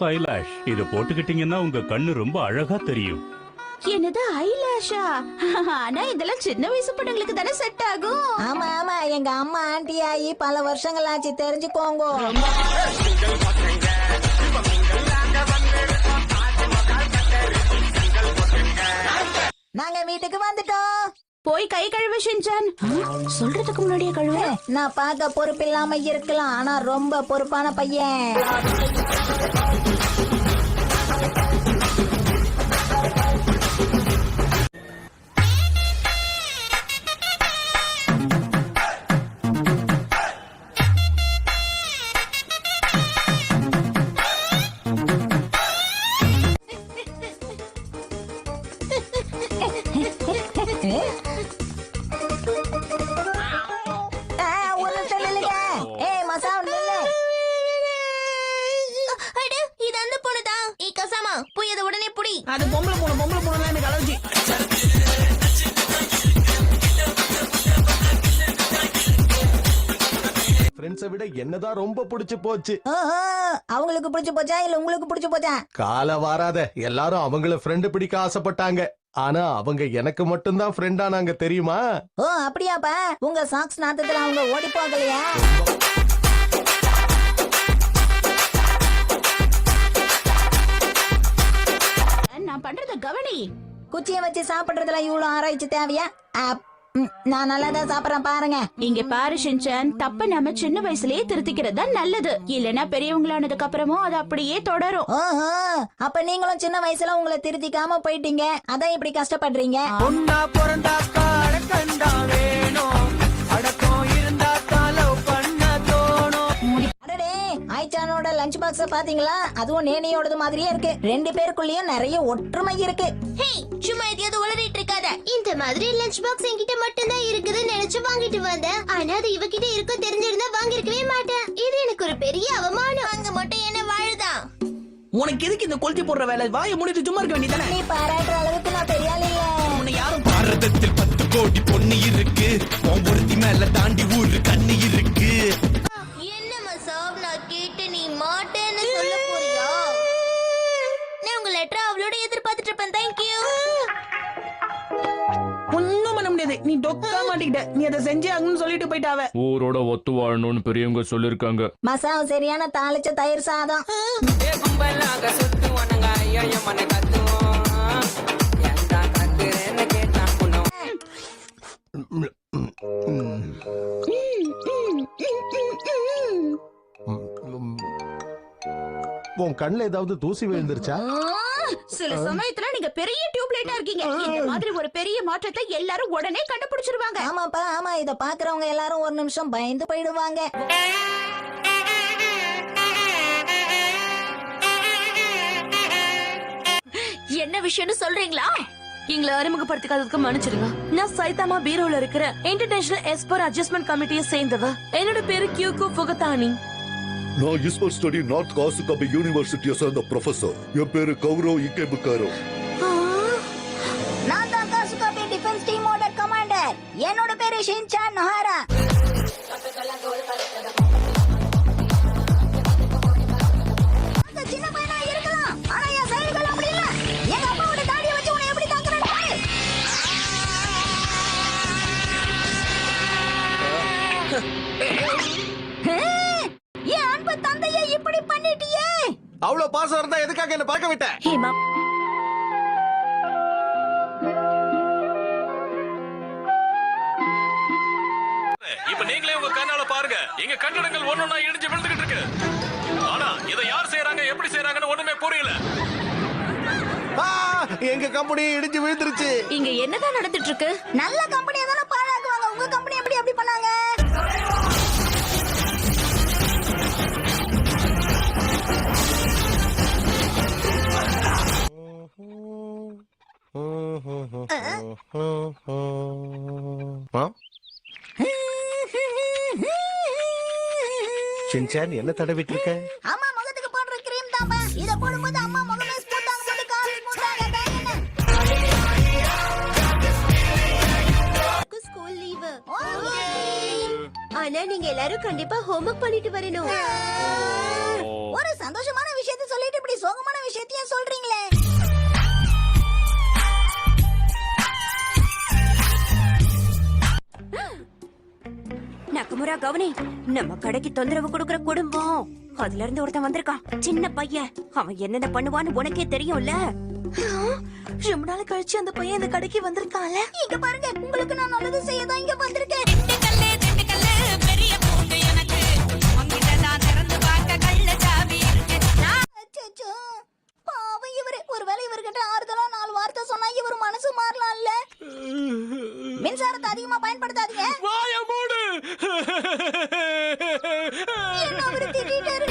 Eyelash இத போட்டுக்கிட்டீங்கன்னா உங்க கண்ணு ரொம்ப அழகா தெரியும். என்னது ஐலாஷா? ஆனா இதெல்லாம் சின்ன வயசு பொண்ணுங்களுக்கு தானே செட் ஆகும். ஆமா ஆமா, எங்க அம்மா ஆண்டி ஆகி பல வருஷங்கள் ஆச்சு, தெரிஞ்சுக்கோங்க. நாங்க வீட்டுக்கு வந்துட்டோம். போய் கை கழுவ ஷின்சான். சொல்றதுக்கு முன்னாடியே கழுவ. நான் பார்க்க பொறுப்பு இல்லாம இருக்கலாம், ஆனா ரொம்ப பொறுப்பான பையன். அது பொம்பளை பொண்ணு எனக்கு அலர்ஜி. ஃப்ரெண்ட்ஸை விட என்னதான் ரொம்ப பிடிச்சு போச்சு. அவங்களுக்கு பிடிச்சு போச்சா இல்ல உங்களுக்கு பிடிச்சு போச்சா? கால வாராத, எல்லாரும் அவங்கள ஃப்ரெண்டு பிடிக்க ஆசைப்பட்டாங்க. ஆனா அவங்க எனக்கு மட்டும்தான் ஃப்ரெண்ட் ஆனாங்க, தெரியுமா? ஓ அப்படியாப்பா, உங்க சாக்ஸ் நாத்தத்துல அவங்க ஓடி போகலையா? நான் பண்றத கவனி. குச்சிய வச்சு சாப்பிடுறதுல இவ்வளவு ஆராய்ச்சி தேவையா? நான் நல்லாதான் சாப்பிடறேன் பாருங்க. இங்க பாரு ஷின்சான், தப்ப நம்ம சின்ன வயசுலயே திருத்திக்கிறது தான் நல்லது. இல்லனா பெரியவங்களானதுக்கு அப்புறமும் அது அப்படியே தொடரும். ஓஹோ, அப்ப நீங்களும் சின்ன வயசுல உங்களை திருத்திக்காம போயிட்டீங்க, அதான் இப்படி கஷ்டப்படுறீங்க. ஆயிச்சானோட லஞ்ச் பாக்ஸ் பாத்தீங்களா? அதுவும் நேனியோடது மாதிரியே இருக்கு. ரெண்டு பேருக்குள்ளயும் நிறைய ஒற்றுமை இருக்கு. சும்மா எதையாவது உளறிட்டு இருக்காத. இந்த மாதிரி லஞ்ச் பாக்ஸ் என்கிட்ட மட்டும் தான் இருக்குதுன்னு நினைச்சு வாங்கிட்டு வந்தேன். ஆனா அது இவகிட்ட இருக்கும் தெரிஞ்சிருந்தா வாங்கிருக்கவே மாட்டேன். இது எனக்கு ஒரு பெரிய அவமானம். அங்க மட்டும் என்ன வாழுதா? உனக்கு எதுக்கு இந்த கொளுத்தி போடுற வேலை? வாயை மூடிட்டு சும்மா இருக்க வேண்டியதானே? நீ பாராட்டுற அளவுக்கு நான் பெரிய ஆள் இல்ல. உன்னை யாரும் பாரதத்தில் 10 கோடி பொண்ணு இருக்கு, ஒவ்வொருத்தி மேல தாண்டி ஊரு கண்ணு இருக்கு. என்ன மசாப், நான் கேட்டு நீ மாட்டேன்னு சொல்ல போறியா? நான் உங்க லெட்டர் அவளோட எதிர்பார்த்துட்டு இருப்பேன். தேங்க்யூ. ஒண்ணும் பண்ண முடியாது, நீ டொக்கா மாட்டிக்கிட்ட. நீ அதை செஞ்சே ஆகணும்னு சொல்லிட்டு போயிட்டாவ. ஊரோட ஒத்து வாழணும்னு பெரியவங்க சொல்லிருக்காங்க. மசாவும் சரியான தாளிச்ச தயிர் சாதம். உன் கண்ணுல ஏதாவது தூசி விழுந்துருச்சா? சில சமயத்துல நீங்க பெரிய டியூப்லைட்டா இருக்கீங்க. இந்த மாதிரி ஒரு பெரிய மாற்றத்தை எல்லாரும் உடனே கண்டுபிடிச்சிருவாங்க. ஆமாப்பா ஆமா, இத பாக்குறவங்க எல்லாரும் ஒரு நிமிஷம் பயந்து போயிடுவாங்க. என்ன விஷயம்னு சொல்றீங்களா? எங்களை அறிமுகப்படுத்திக்காததுக்கு மன்னிச்சிருங்க. நான் சைதாமா பீரோல இருக்கிற இன்டர்நேஷனல் எஸ்போர் அட்ஜஸ்ட்மெண்ட் கமிட்டியை சேர்ந்தவ. என்னோட பேரு கியூகோ ஃபுகதானி. நான் ஈஸ்வர் ஸ்டடி நார்த் காசுகாபி யூனிவர்சிட்டியை சேர்ந்த ப்ரொஃபசர். என் பேரு கௌரவ் இக்கேபுக்காரோ. நான் தான் காசுகாபி டிஃபென்ஸ் டீமோட கமாண்டர். என்னோட பேரு ஷின்சான் நோஹாரா. சின்ன பையனா இருக்கலாம், ஆனா என் செயல்கள் அப்படி இல்ல. எங்க அப்பாவோட தாடியை வச்சு உன்னை எப்படி தாக்குறேன்னு பாரு. என் அன்பு தந்தையை இப்படி பண்ணிட்டியே. அவ்வளவு பாசம் இருந்தா எதுக்காக என்ன பார்க்க விட்ட? ஹேமா, இப்ப நீங்களே உங்க கண்ணால பாருங்க, எங்க கட்டடங்கள் ஒன்னொன்னா இடிஞ்சு விழுந்துகிட்டு இருக்கு. ஆனா இதை யார் செய்யறாங்க, எப்படி செய்யறாங்கன்னு ஒண்ணுமே புரியல. எங்க கம்பெனி இடிஞ்சு விழுந்துருச்சு. இங்க என்னதான் நடந்துட்டு இருக்கு? நல்ல கம்பெனியை தானே பாழாக்குவாங்க. உங்க கம்பெனி எப்படி அப்படி பண்ணாங்க? ஷின்சான் என்ன தடவிட்டு இருக்க? அம்மா முகத்துக்கு போடுற கிரீம் தான்ப்பா. இத போடும்போது அம்மா முகமே ஸ்மூத்தாங்க போட்டு கால் ஸ்மூத்தாங்க தானே. School leave. ஆனா நீங்க எல்லாரும் கண்டிப்பா ஹோம்வொர்க் பண்ணிட்டு வரணும். ஒரு சந்தோஷமான விஷயத்தை சொல்லிட்டு இப்படி கவனி, நம்ம கடைக்கு தொந்தரவு கொடுக்கற குடும்பம், அதுல இருந்து ஒருத்தன் வந்திருக்கான், சின்ன பையன். அவன் என்னென்ன பண்ணுவான்னு உனக்கே தெரியும்ல. ரொம்ப நாள் கழிச்சு அந்த பையன் இந்த கடைக்கு வந்திருக்கான்ல. இங்க பாருங்க, உங்களுக்கு நான் நல்லது செய்ய தான் இங்க வந்திருக்கேன். அச்சச்சோ, பாவம் இவரு. ஒருவேளை இவர்கிட்ட ஆறுதலா 4 வார்த்தை சொன்னா இவர் மனசு மாறலாம்ல. மின்சாரத்தை அதிகமா பயன்படுத்தாதீங்க. வாய மூடு. என்ன அவரு திட்டிட்டாரு.